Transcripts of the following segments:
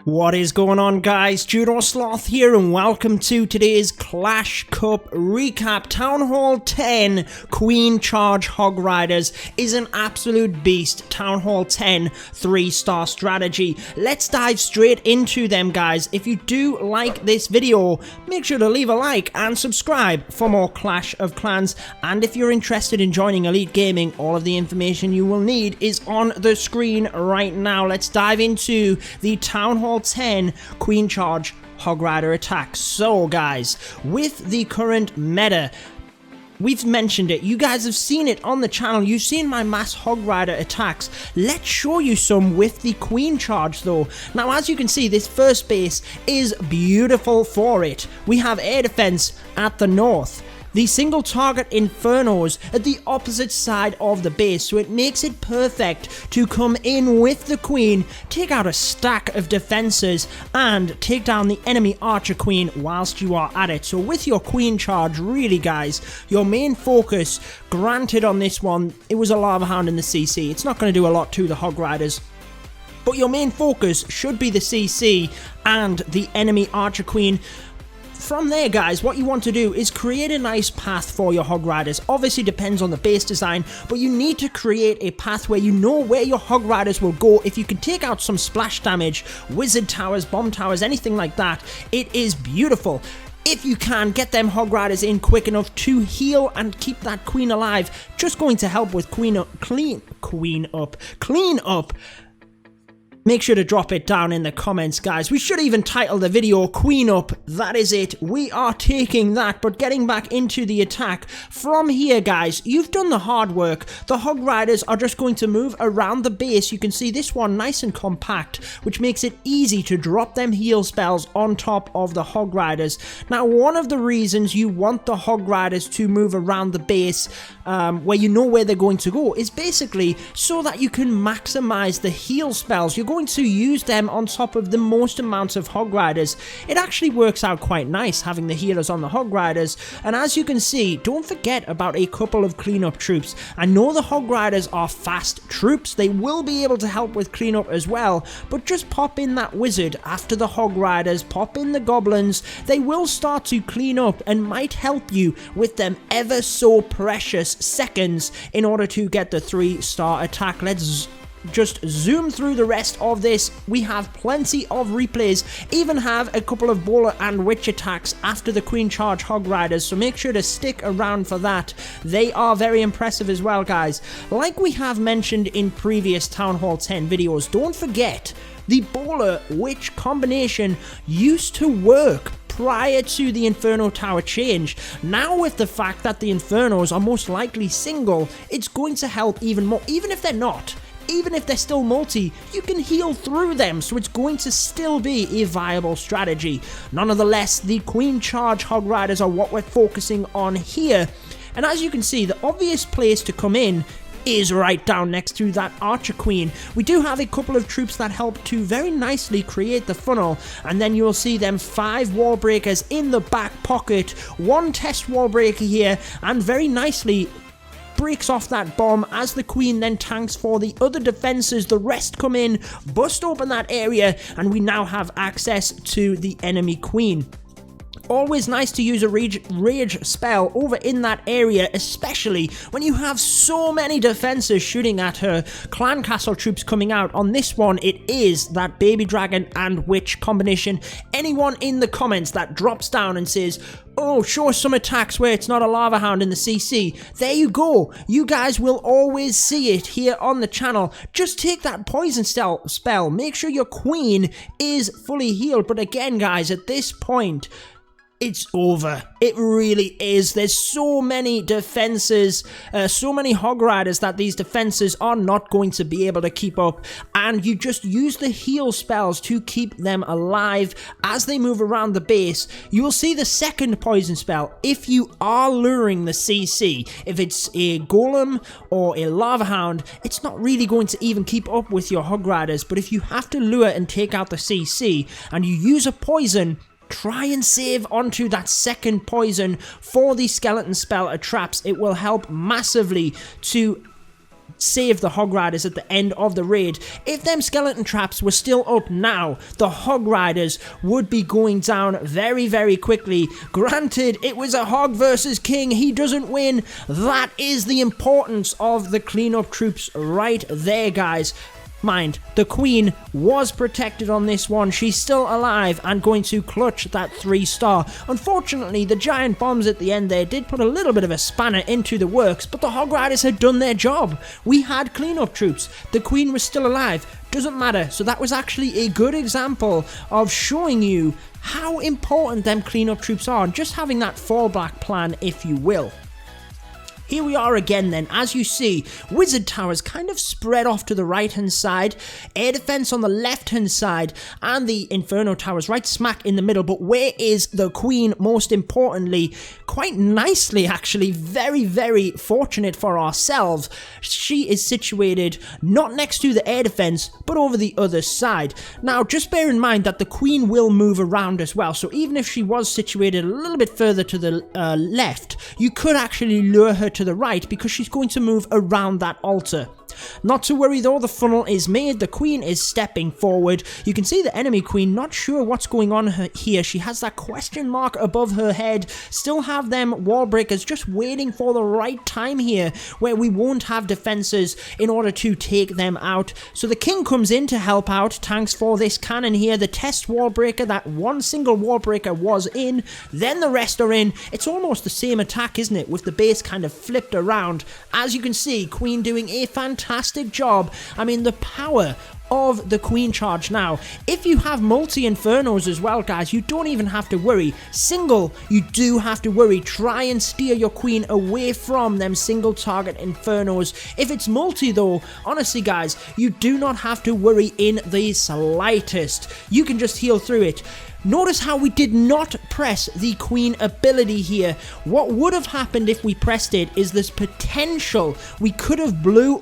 What is going on, guys? Judo Sloth here, and welcome to today's Clash Cup recap. Town Hall 10 Queen Charge Hog Riders is an absolute beast. Town Hall 10 3-star strategy. Let's dive straight into them, guys. If you do like this video, make sure to leave a like and subscribe for more Clash of Clans. And if you're interested in joining Elite Gaming, all of the information you will need is on the screen right now. Let's dive into the Town Hall 10 Queen Charge Hog Rider attacks. So guys, with the current meta, we've mentioned it, you guys have seen it on the channel, you've seen my Mass Hog Rider attacks. Let's show you some with the Queen Charge though. Now as you can see, this first base is beautiful for it. We have air defense at the north, the Single Target Infernos at the opposite side of the base, so it makes it perfect to come in with the Queen, take out a stack of defenses, and take down the enemy Archer Queen whilst you are at it. So with your Queen Charge, really guys, your main focus, granted on this one, it was a Lava Hound in the CC. It's not going to do a lot to the Hog Riders, but your main focus should be the CC and the enemy Archer Queen. From there, guys, what you want to do is create a nice path for your Hog Riders. Obviously depends on the base design, but you need to create a path where you know where your Hog Riders will go. If you can take out some splash damage, wizard towers, bomb towers, anything like that, it is beautiful. If you can get them Hog Riders in quick enough to heal and keep that Queen alive, just going to help with clean up. Make sure to drop it down in the comments, guys. We should even title the video Queen Up. That is it. We are taking that. But getting back into the attack, from here, guys, you've done the hard work. The Hog Riders are just going to move around the base. You can see this one nice and compact, which makes it easy to drop them heal spells on top of the Hog Riders. Now, one of the reasons you want the Hog Riders to move around the base, where you know where they're going to go, is basically so that you can maximize the heal spells. You're going to use them on top of the most amounts of Hog Riders. It actually works out quite nice having the healers on the Hog Riders. And as you can see, don't forget about a couple of cleanup troops. I know the Hog Riders are fast troops, they will be able to help with cleanup as well, but just pop in that wizard after the Hog Riders, pop in the goblins. They will start to clean up and might help you with them ever so precious seconds in order to get the 3-star attack. Let's just zoom through the rest of this. We have plenty of replays, even have a couple of bowler and witch attacks after the Queen Charge Hog Riders, so make sure to stick around for that. They are very impressive as well, guys. Like we have mentioned in previous Town Hall 10 videos, don't forget the bowler witch combination used to work prior to the Inferno Tower change. Now with the fact that the Infernos are most likely single, it's going to help even more. Even if they're not, even if they're still multi, you can heal through them, so it's going to still be a viable strategy. Nonetheless, the Queen Charge Hog Riders are what we're focusing on here. And as you can see, the obvious place to come in is right down next to that Archer Queen. We do have a couple of troops that help to very nicely create the funnel, and then you'll see them 5 wall breakers in the back pocket, 1 test wall breaker here, and very nicely breaks off that bomb as the Queen then tanks for the other defenses. The rest come in, bust open that area, and we now have access to the enemy Queen. Always nice to use a rage spell over in that area, especially when you have so many defenses shooting at her. Clan Castle troops coming out. On this one, it is that baby dragon and witch combination. Anyone in the comments that drops down and says, oh, show us some attacks where it's not a Lava Hound in the CC, there you go. You guys will always see it here on the channel. Just take that poison spell. Make sure your Queen is fully healed. But again, guys, at this point, it's over. It really is. There's so many defenses, so many Hog Riders that these defenses are not going to be able to keep up, and you just use the heal spells to keep them alive as they move around the base. You will see the second poison spell if you are luring the CC. If it's a Golem or a Lava Hound, it's not really going to even keep up with your Hog Riders, but if you have to lure and take out the CC and you use a poison, try and save onto that second poison for the skeleton spell traps. It will help massively to save the Hog Riders at the end of the raid. If them skeleton traps were still up now, the Hog Riders would be going down very, very quickly. Granted, it was a Hog versus King. He doesn't win. That is the importance of the cleanup troops right there, guys. Mind, the Queen was protected on this one. She's still alive and going to clutch that 3-star. Unfortunately, the giant bombs at the end there did put a little bit of a spanner into the works, but the Hog Riders had done their job. We had cleanup troops. The Queen was still alive. Doesn't matter. So that was actually a good example of showing you how important them cleanup troops are and just having that fallback plan, if you will. Here we are again then. As you see, wizard towers kind of spread off to the right hand side, air defense on the left hand side, and the Inferno Towers right smack in the middle. But where is the Queen, most importantly? Quite nicely actually, very, very fortunate for ourselves. She is situated not next to the air defense, but over the other side. Now just bear in mind that the Queen will move around as well, so even if she was situated a little bit further to the left, you could actually lure her to the right because she's going to move around that altar. Not to worry though, the funnel is made, the Queen is stepping forward. You can see the enemy Queen not sure what's going on here. She has that question mark above her head, still have them wall breakers just waiting for the right time here where we won't have defenses in order to take them out. So the King comes in to help out, thanks for this cannon here, the test wall breaker. That one single wall breaker was in, then the rest are in. It's almost the same attack, isn't it, with the base kind of flipped around. As you can see, Queen doing a fantastic job. I mean, the power of the Queen charge now. If you have multi-infernos as well, guys, you don't even have to worry. Single, you do have to worry. Try and steer your Queen away from them single target infernos. If it's multi though, honestly guys, you do not have to worry in the slightest. You can just heal through it. Notice how we did not press the Queen ability here. What would have happened if we pressed it is this potential. We could have blew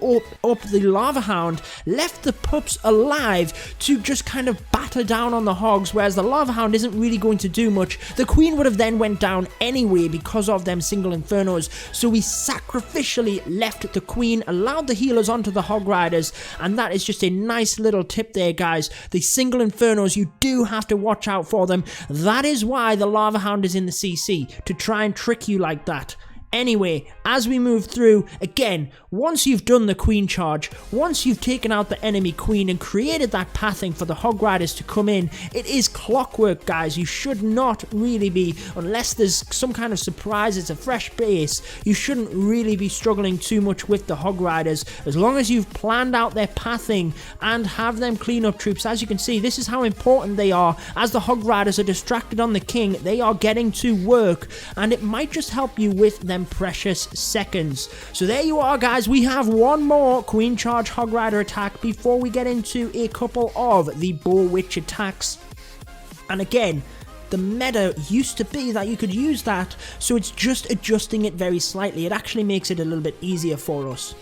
up the Lava Hound, left the pups alive to just kind of batter down on the Hogs, whereas the Lava Hound isn't really going to do much. The Queen would have then went down anyway because of them single infernos. So we sacrificially left the Queen, allowed the healers onto the Hog Riders, and that is just a nice little tip there, guys. The single infernos, you do have to watch out for them. That is why the Lava Hound is in the CC, to try and trick you like that. Anyway, as we move through, again, once you've done the Queen charge, once you've taken out the enemy Queen and created that pathing for the Hog Riders to come in, it is clockwork, guys. You should not really be, unless there's some kind of surprise, it's a fresh base, you shouldn't really be struggling too much with the Hog Riders. As long as you've planned out their pathing and have them clean up troops. As you can see, this is how important they are. As the Hog Riders are distracted on the King, they are getting to work, and it might just help you with them precious seconds. So there you are, guys. We have one more Queen charge Hog Rider attack before we get into a couple of the BoWitch attacks. And again, the meta used to be that you could use that, so it's just adjusting it very slightly. It actually makes it a little bit easier for us.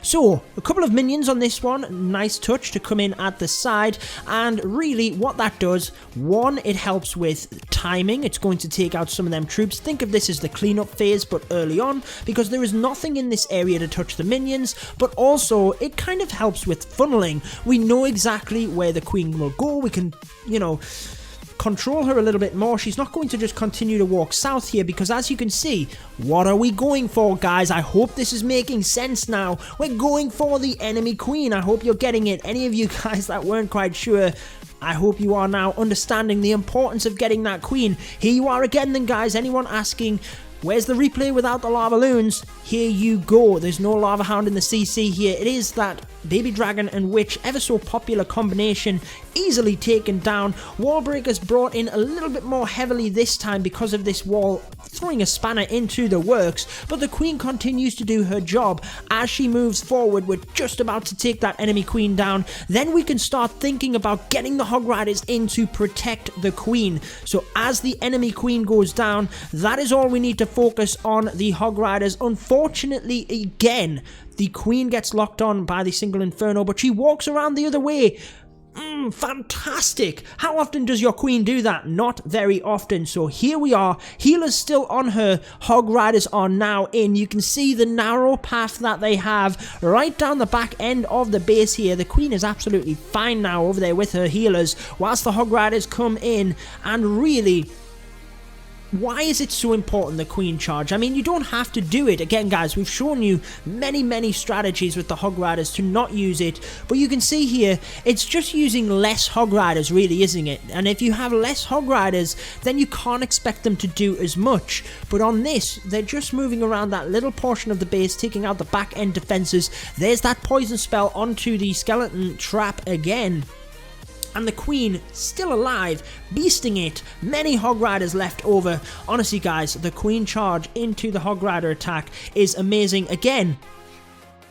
So, a couple of minions on this one, nice touch to come in at the side, and really what that does, one, it helps with timing. It's going to take out some of them troops. Think of this as the cleanup phase, but early on, because there is nothing in this area to touch the minions, but also it kind of helps with funneling. We know exactly where the Queen will go. We can, you know, control her a little bit more. She's not going to just continue to walk south here, because as you can see, what are we going for, guys? I hope this is making sense now. We're going for the enemy Queen. I hope you're getting it. Any of you guys that weren't quite sure, I hope you are now understanding the importance of getting that Queen. Here you are again then, guys. Anyone asking, where's the replay without the LavaLoons? Here you go. There's no Lava Hound in the CC here. It is that Baby Dragon and Witch, ever so popular combination, easily taken down. Wall breakers brought in a little bit more heavily this time because of this wall throwing a spanner into the works, but the Queen continues to do her job. As she moves forward, we're just about to take that enemy Queen down. Then we can start thinking about getting the Hog Riders in to protect the Queen. So as the enemy Queen goes down, that is all we need to focus on, the Hog Riders. Unfortunately, again, the Queen gets locked on by the single Inferno, but she walks around the other way. Fantastic! How often does your queen do that? Not very often. So here we are. Healer's still on her. Hog Riders are now in. You can see the narrow path that they have right down the back end of the base here. The queen is absolutely fine now over there with her healers, whilst the Hog Riders come in and really... Why is it so important, the queen charge? I mean, you don't have to do it. Again, guys, we've shown you many strategies with the Hog Riders to not use it. But you can see here, it's just using less Hog Riders, really, isn't it? And if you have less Hog Riders, then you can't expect them to do as much. But on this, they're just moving around that little portion of the base, taking out the back end defenses. There's that poison spell onto the skeleton trap again. And the queen still alive, beasting it. Many Hog Riders left over. Honestly, guys, the queen charge into the Hog Rider attack is amazing. Again,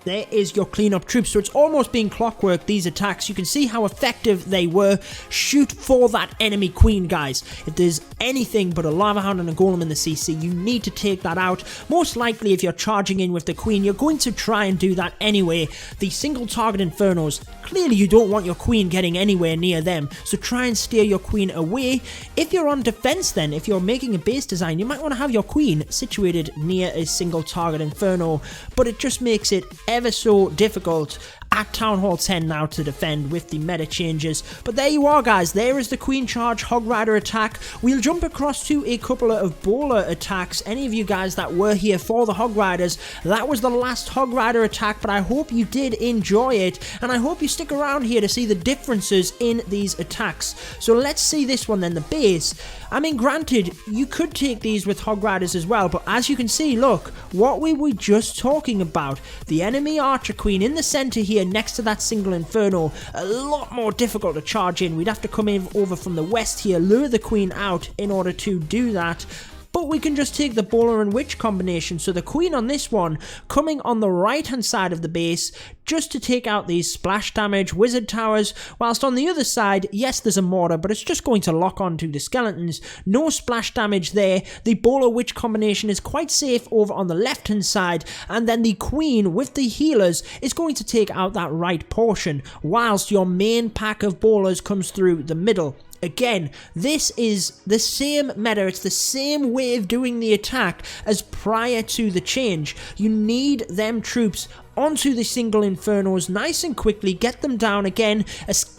there is your cleanup troops. So it's almost being clockwork, these attacks. You can see how effective they were. Shoot for that enemy queen, guys. If there's anything but a lava hound and a golem in the CC, you need to take that out. Most likely, if you're charging in with the queen, you're going to try and do that anyway. The single target infernos, clearly you don't want your queen getting anywhere near them, so try and steer your queen away. If you're on defense, then if you're making a base design, you might want to have your queen situated near a single target inferno, but it just makes it ever so difficult at Town Hall 10 now to defend with the meta changes. But there you are, guys. There is the queen charge Hog Rider attack. We'll jump across to a couple of bowler attacks. Any of you guys that were here for the Hog Riders, that was the last Hog Rider attack, but I hope you did enjoy it, and I hope you stick around here to see the differences in these attacks. So let's see this one then, the base. I mean, granted, you could take these with Hog Riders as well, but as you can see, look, what we were just talking about, the enemy archer queen in the center here next to that single inferno, a lot more difficult to charge in. We'd have to come in over from the west here, lure the queen out in order to do that. But we can just take the bowler and witch combination. So the queen on this one coming on the right hand side of the base just to take out these splash damage wizard towers, whilst on the other side, yes, there's a mortar, but it's just going to lock onto the skeletons. No splash damage there. The bowler witch combination is quite safe over on the left hand side, and then the queen with the healers is going to take out that right portion, whilst your main pack of bowlers comes through the middle. Again, this is the same meta, it's the same way of doing the attack as prior to the change. You need them troops onto the single infernos nice and quickly, get them down. Again,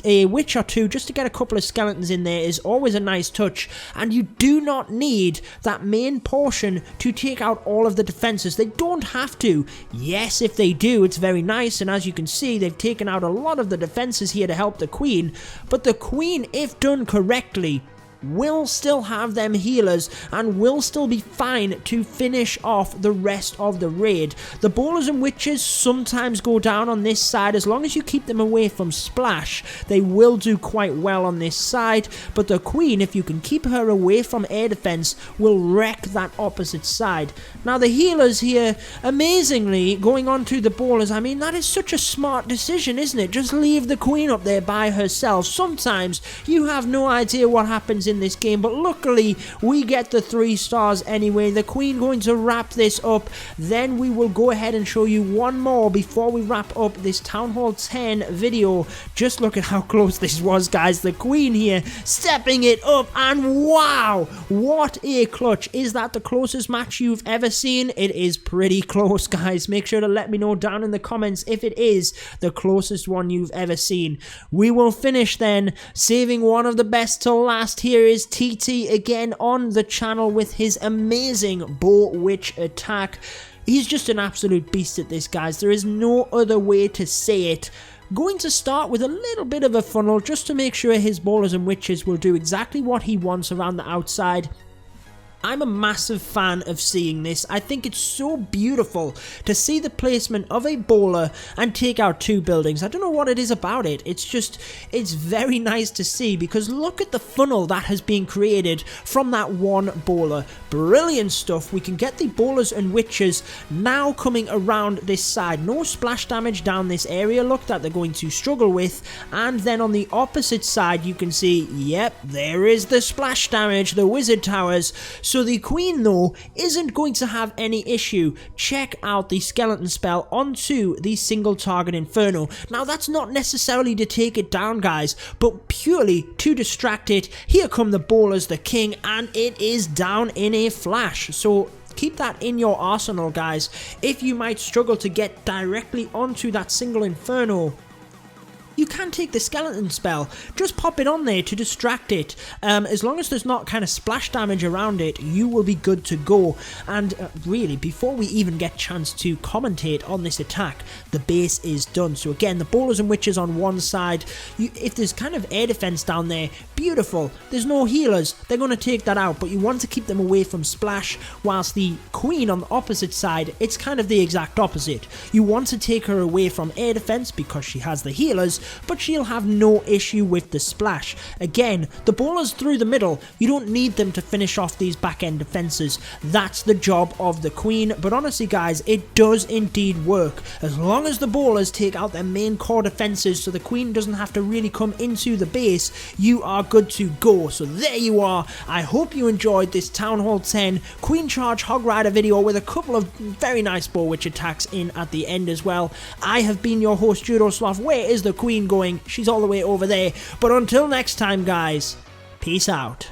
a witch or two just to get a couple of skeletons in there is always a nice touch, and you do not need that main portion to take out all of the defenses. They don't have to. Yes, if they do, it's very nice, and as you can see, they've taken out a lot of the defenses here to help the queen, but the queen, if done correctly, will still have them healers and will still be fine to finish off the rest of the raid. The bowlers and witches sometimes go down on this side. As long as you keep them away from splash, they will do quite well on this side, but the queen, if you can keep her away from air defense, will wreck that opposite side. Now the healers here, amazingly, going on to the bowlers, I mean, that is such a smart decision, isn't it? Just leave the queen up there by herself. Sometimes you have no idea what happens in this game, but luckily we get the 3 stars anyway. The queen going to wrap this up, then we will go ahead and show you one more before we wrap up this Town Hall 10 video. Just look at how close this was, guys. The queen here stepping it up, and wow, what a clutch. Is that the closest match you've ever seen? It is pretty close, guys. Make sure to let me know down in the comments if it is the closest one you've ever seen. We will finish then, saving one of the best till last. Here is TT again on the channel with his amazing BoWitch attack. He's just an absolute beast at this, guys. There is no other way to say it. Going to start with a little bit of a funnel just to make sure his bowlers and witches will do exactly what he wants around the outside. I'm a massive fan of seeing this. I think it's so beautiful to see the placement of a bowler and take out 2 buildings. I don't know what it is about it. It's very nice to see, because look at the funnel that has been created from that one bowler. Brilliant stuff. We can get the bowlers and witches now coming around this side. No splash damage down this area, look, that they're going to struggle with. And then on the opposite side, you can see, yep, there is the splash damage, the wizard towers. So the queen though isn't going to have any issue. Check out the skeleton spell onto the single target Inferno. Now that's not necessarily to take it down, guys, but purely to distract it. Here come the bowlers, the king, and it is down in a flash. So keep that in your arsenal, guys. If you might struggle to get directly onto that single Inferno, you can take the skeleton spell, just pop it on there to distract it. As long as there's not kind of splash damage around it, you will be good to go. And really, before we even get a chance to commentate on this attack, the base is done. So again, the bowlers and witches on one side. If there's kind of air defense down there, beautiful. There's no healers, they're going to take that out, but you want to keep them away from splash, whilst the queen on the opposite side, it's kind of the exact opposite. You want to take her away from air defense because she has the healers, but she'll have no issue with the splash. Again, the bowlers through the middle, you don't need them to finish off these back end defenses. That's the job of the queen, but honestly guys, it does indeed work. As long as the bowlers take out their main core defenses so the queen doesn't have to really come into the base, you are good to go. So there you are. I hope you enjoyed this Town Hall 10 Queen Charge Hog Rider video with a couple of very nice BoWitch attacks in at the end as well. I have been your host, Judo Sloth. Where is the queen going? She's all the way over there. But until next time, guys, peace out.